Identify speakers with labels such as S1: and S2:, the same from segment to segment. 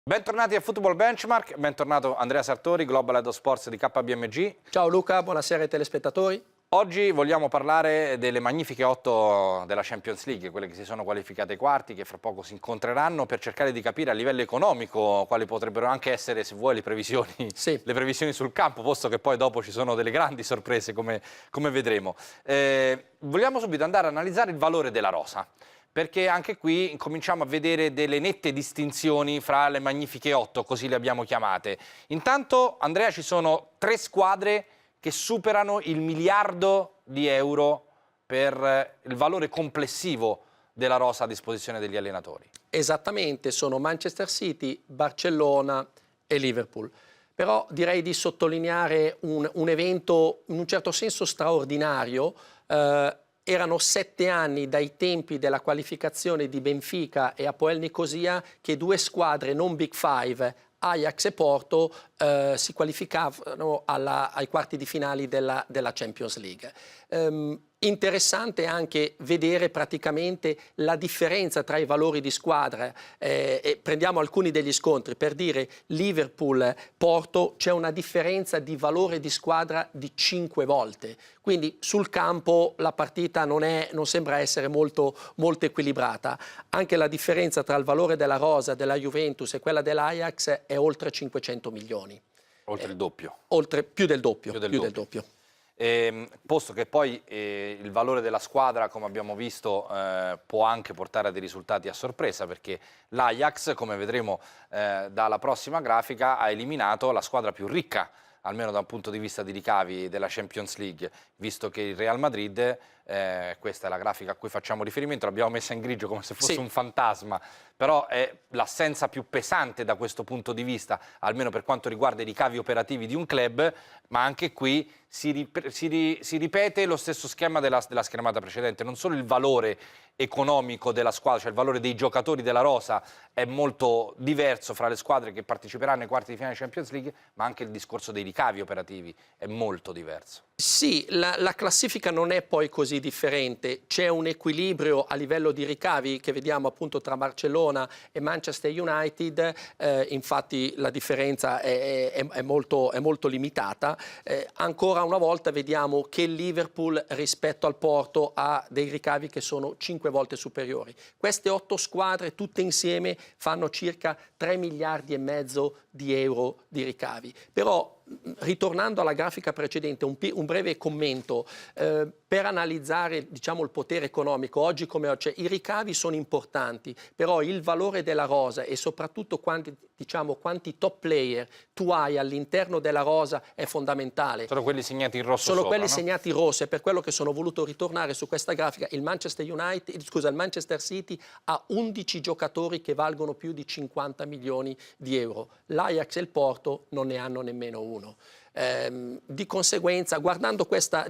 S1: Bentornati a Football Benchmark, bentornato Andrea Sartori, Global Head of Sports di KPMG.
S2: Ciao Luca, buonasera ai telespettatori.
S1: Oggi vogliamo parlare delle magnifiche 8 della Champions League, quelle che si sono qualificate ai quarti, che fra poco si incontreranno, per cercare di capire a livello economico quali potrebbero anche essere, se vuoi, le previsioni sul campo, posto che poi dopo ci sono delle grandi sorprese, come vedremo. Vogliamo subito andare a analizzare il valore della rosa, perché anche qui cominciamo a vedere delle nette distinzioni fra le magnifiche 8, così le abbiamo chiamate. Intanto, Andrea, ci sono 3 squadre che superano il miliardo di euro per il valore complessivo della rosa a disposizione degli allenatori.
S2: Esattamente, sono Manchester City, Barcellona e Liverpool. Però direi di sottolineare un evento in un certo senso straordinario. Erano 7 anni dai tempi della qualificazione di Benfica e Apoel Nicosia che 2 squadre non Big Five, Ajax e Porto, si qualificavano ai quarti di finale della Champions League. Interessante anche vedere praticamente la differenza tra i valori di squadra. E prendiamo alcuni degli scontri. Per dire Liverpool-Porto c'è una differenza di valore di squadra di 5 volte. Quindi sul campo la partita non sembra essere molto equilibrata. Anche la differenza tra il valore della rosa della Juventus e quella dell'Ajax è oltre 500 milioni.
S1: Oltre il doppio.
S2: Più del doppio.
S1: Posto che poi il valore della squadra, come abbiamo visto, può anche portare a dei risultati a sorpresa, perché l'Ajax, come vedremo dalla prossima grafica, ha eliminato la squadra più ricca, almeno da un punto di vista di ricavi, della Champions League, visto che il Real Madrid, questa è la grafica a cui facciamo riferimento, l'abbiamo messa in grigio come se fosse un fantasma, però è l'assenza più pesante da questo punto di vista, almeno per quanto riguarda i ricavi operativi di un club, ma anche qui si ripete lo stesso schema della schermata precedente. Non solo il valore economico della squadra, cioè il valore dei giocatori della rosa, è molto diverso fra le squadre che parteciperanno ai quarti di finale Champions League, ma anche il discorso dei ricavi operativi è molto diverso.
S2: Sì, la classifica non è poi così differente, c'è un equilibrio a livello di ricavi che vediamo appunto tra Barcellona e Manchester United, infatti la differenza è molto limitata. Ancora una volta vediamo che il Liverpool rispetto al Porto ha dei ricavi che sono 5 volte superiori. Queste 8 squadre tutte insieme fanno circa 3 miliardi e mezzo di euro di ricavi. Però ritornando alla grafica precedente, un breve commento per analizzare, diciamo, il potere economico. Oggi come oggi, cioè, i ricavi sono importanti, però il valore della rosa e soprattutto quanti top player tu hai all'interno della rosa è fondamentale.
S1: Sono quelli segnati in rosso.
S2: Sono quelli segnati in rosso, e per quello che sono voluto ritornare su questa grafica. Il Manchester City ha 11 giocatori che valgono più di 50 milioni di euro. L'Ajax e il Porto non ne hanno nemmeno uno. Di conseguenza, guardando questa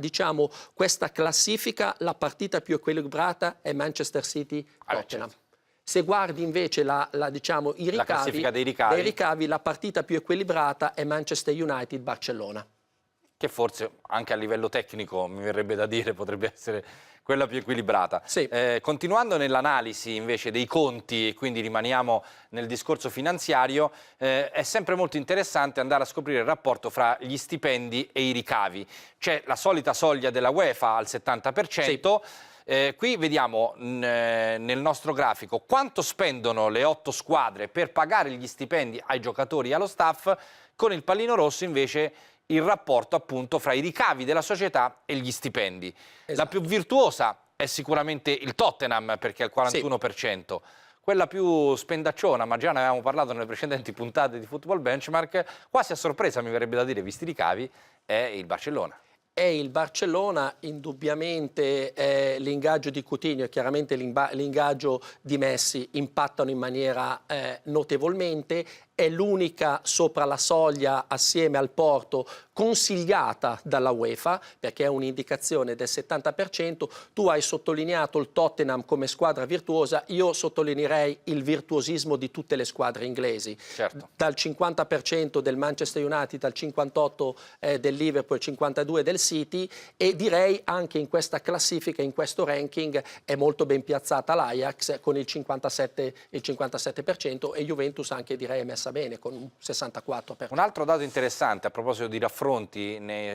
S2: classifica, la partita più equilibrata è Manchester City-Tottenham. Se guardi invece i
S1: classifica dei
S2: ricavi, la partita più equilibrata è Manchester United-Barcellona.
S1: Che forse anche a livello tecnico, mi verrebbe da dire, potrebbe essere quella più equilibrata.
S2: Sì.
S1: Continuando nell'analisi invece dei conti, e quindi rimaniamo nel discorso finanziario, è sempre molto interessante andare a scoprire il rapporto fra gli stipendi e i ricavi. C'è la solita soglia della UEFA al 70%. Sì. Qui vediamo nel nostro grafico quanto spendono le 8 squadre per pagare gli stipendi ai giocatori e allo staff. Con il pallino rosso invece il rapporto appunto fra i ricavi della società e gli stipendi. Esatto. La più virtuosa è sicuramente il Tottenham, perché è al 41%. Sì. Quella più spendacciona, ma già ne avevamo parlato nelle precedenti puntate di Football Benchmark, quasi a sorpresa mi verrebbe da dire, visti i ricavi, è il Barcellona.
S2: E il Barcellona, indubbiamente l'ingaggio di Coutinho e chiaramente l'ingaggio di Messi impattano in maniera notevolmente, è l'unica sopra la soglia assieme al Porto consigliata dalla UEFA, perché è un'indicazione del 70%. Tu hai sottolineato il Tottenham come squadra virtuosa, io sottolineerei il virtuosismo di tutte le squadre inglesi.
S1: Certo.
S2: Dal 50% del Manchester United al 58% del Liverpool, 52% del City, e direi anche in questa classifica, in questo ranking, è molto ben piazzata l'Ajax con il 57%, e Juventus anche direi è messa bene con un 64%.
S1: Un altro dato interessante a proposito di raffronti,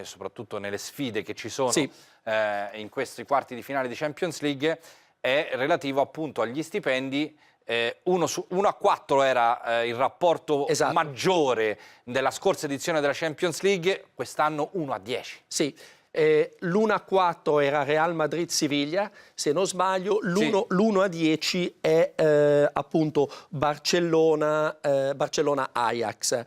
S1: soprattutto nelle sfide che ci sono
S2: Sì.
S1: In questi quarti di finale di Champions League, è relativo appunto agli stipendi. 1-4 era il rapporto maggiore della scorsa edizione della Champions League, quest'anno 1-10.
S2: Sì. L'1-4 era Real Madrid-Siviglia, se non sbaglio, l'1-10 è appunto Barcellona-Ajax.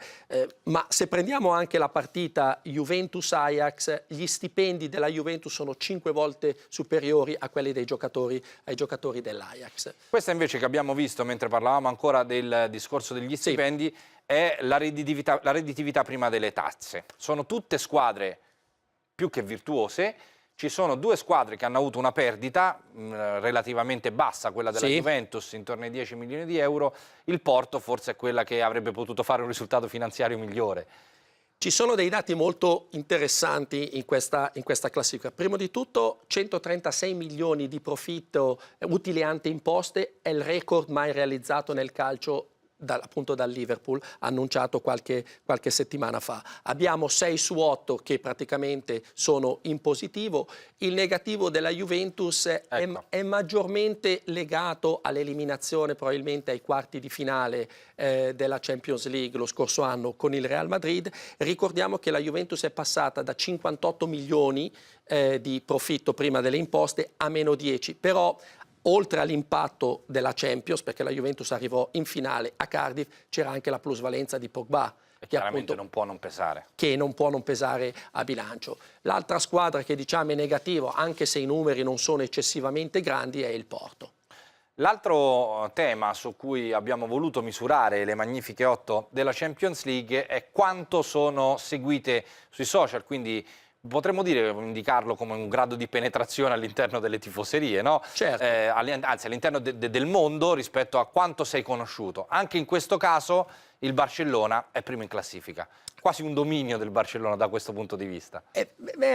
S2: Ma se prendiamo anche la partita Juventus-Ajax, gli stipendi della Juventus sono 5 volte superiori a quelli ai giocatori dell'Ajax.
S1: Questa invece che abbiamo visto mentre parlavamo ancora del discorso degli stipendi è la redditività prima delle tasse. Sono tutte squadre più che virtuose. Ci sono due squadre che hanno avuto una perdita relativamente bassa, quella della Juventus intorno ai 10 milioni di euro, il Porto forse è quella che avrebbe potuto fare un risultato finanziario migliore.
S2: Ci sono dei dati molto interessanti in questa classifica. Prima di tutto 136 milioni di profitto utili ante imposte è il record mai realizzato nel calcio appunto dal Liverpool, annunciato qualche settimana fa. Abbiamo 6 su 8 che praticamente sono in positivo. Il negativo della Juventus è maggiormente legato all'eliminazione, probabilmente ai quarti di finale della Champions League lo scorso anno con il Real Madrid. Ricordiamo che la Juventus è passata da 58 milioni di profitto prima delle imposte a meno 10, però oltre all'impatto della Champions, perché la Juventus arrivò in finale a Cardiff, c'era anche la plusvalenza di Pogba.
S1: Che chiaramente non può non pesare.
S2: Che non può non pesare a bilancio. L'altra squadra che diciamo è negativa, anche se i numeri non sono eccessivamente grandi, è il Porto.
S1: L'altro tema su cui abbiamo voluto misurare le magnifiche 8 della Champions League è quanto sono seguite sui social, quindi potremmo indicarlo come un grado di penetrazione all'interno delle tifoserie, no?
S2: Certo.
S1: Anzi all'interno del mondo rispetto a quanto sei conosciuto. Anche in questo caso il Barcellona è primo in classifica. Quasi un dominio del Barcellona da questo punto di vista.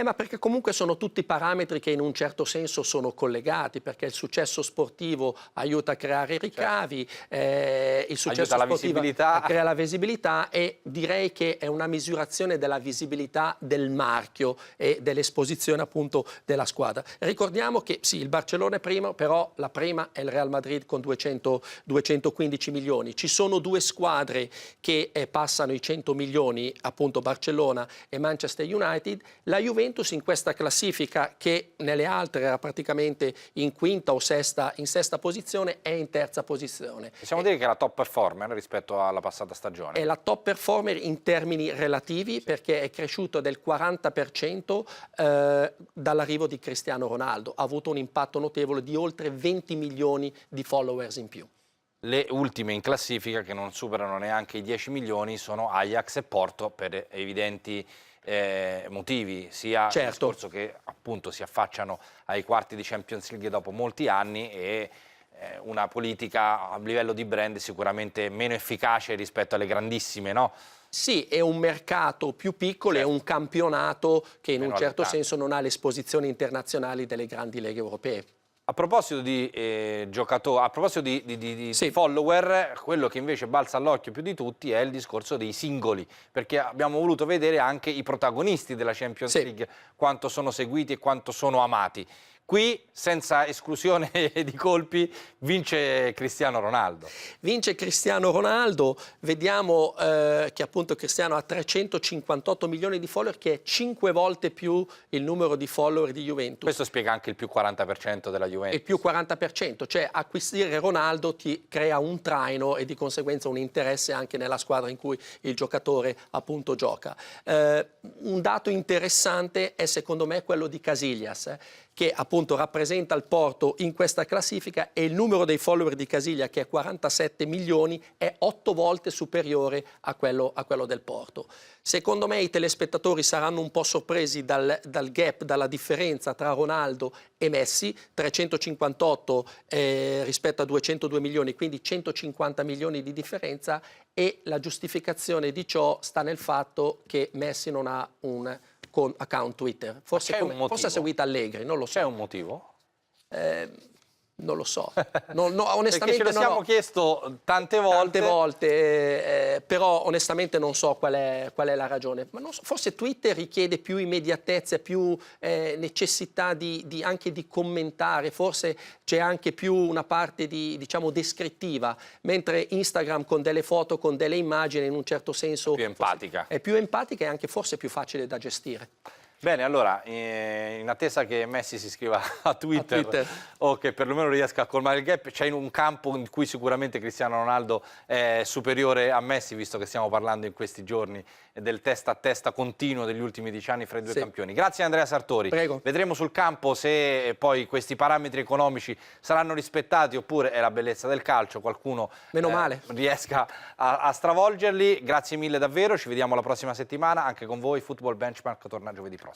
S2: Ma perché comunque sono tutti parametri che in un certo senso sono collegati, perché il successo sportivo aiuta a creare ricavi, il successo sportivo crea la visibilità, e direi che è una misurazione della visibilità del marchio e dell'esposizione appunto della squadra. Ricordiamo che sì, il Barcellona è primo, però la prima è il Real Madrid con 215 milioni. Ci sono due squadre che passano i 100 milioni, appunto Barcellona e Manchester United. La Juventus in questa classifica, che nelle altre era praticamente in quinta o in sesta posizione, è in terza posizione.
S1: Possiamo dire che è la top performer rispetto alla passata stagione?
S2: È la top performer in termini relativi, perché è cresciuto del 40% dall'arrivo di Cristiano Ronaldo. Ha avuto un impatto notevole di oltre 20 milioni di followers in più.
S1: Le ultime in classifica, che non superano neanche i 10 milioni, sono Ajax e Porto per evidenti motivi, sia il discorso che appunto si affacciano ai quarti di Champions League dopo molti anni, e una politica a livello di brand sicuramente meno efficace rispetto alle grandissime, no?
S2: Sì, è un mercato più piccolo, è un campionato che in un certo senso non ha le esposizioni internazionali delle grandi leghe europee.
S1: A proposito di giocatori, a proposito di follower, quello che invece balza all'occhio più di tutti è il discorso dei singoli, perché abbiamo voluto vedere anche i protagonisti della Champions League, quanto sono seguiti e quanto sono amati. Qui, senza esclusione di colpi, vince Cristiano Ronaldo.
S2: Vince Cristiano Ronaldo, vediamo che appunto Cristiano ha 358 milioni di follower, che è 5 volte più il numero di follower di Juventus.
S1: Questo spiega anche il più 40% della Juventus.
S2: Il più 40%, cioè acquisire Ronaldo ti crea un traino e di conseguenza un interesse anche nella squadra in cui il giocatore appunto gioca. Un dato interessante è secondo me quello di Casillas. che appunto rappresenta il Porto in questa classifica, e il numero dei follower di Casiglia, che è 47 milioni, è 8 volte superiore a quello del Porto. Secondo me i telespettatori saranno un po' sorpresi dal gap, dalla differenza tra Ronaldo e Messi, 358 rispetto a 202 milioni, quindi 150 milioni di differenza, e la giustificazione di ciò sta nel fatto che Messi non ha un account Twitter. Forse ha seguito Allegri, non lo so.
S1: C'è un motivo?
S2: Non lo so. Onestamente
S1: perché ce lo siamo chiesto tante volte.
S2: Però onestamente non so qual è la ragione. Ma non so, forse Twitter richiede più immediatezza, più necessità anche di commentare, forse c'è anche più una parte diciamo descrittiva, mentre Instagram con delle foto, con delle immagini, in un certo senso
S1: Più empatica.
S2: È più empatica e anche forse più facile da gestire.
S1: Bene, allora, in attesa che Messi si iscriva a Twitter o che perlomeno riesca a colmare il gap, c'è in un campo in cui sicuramente Cristiano Ronaldo è superiore a Messi, visto che stiamo parlando in questi giorni del testa a testa continuo degli ultimi 10 anni fra i due campioni. Grazie Andrea Sartori.
S2: Prego.
S1: Vedremo sul campo se poi questi parametri economici saranno rispettati, oppure è la bellezza del calcio, qualcuno
S2: meno male
S1: riesca a stravolgerli. Grazie mille davvero, ci vediamo la prossima settimana, anche con voi Football Benchmark torna giovedì prossimo.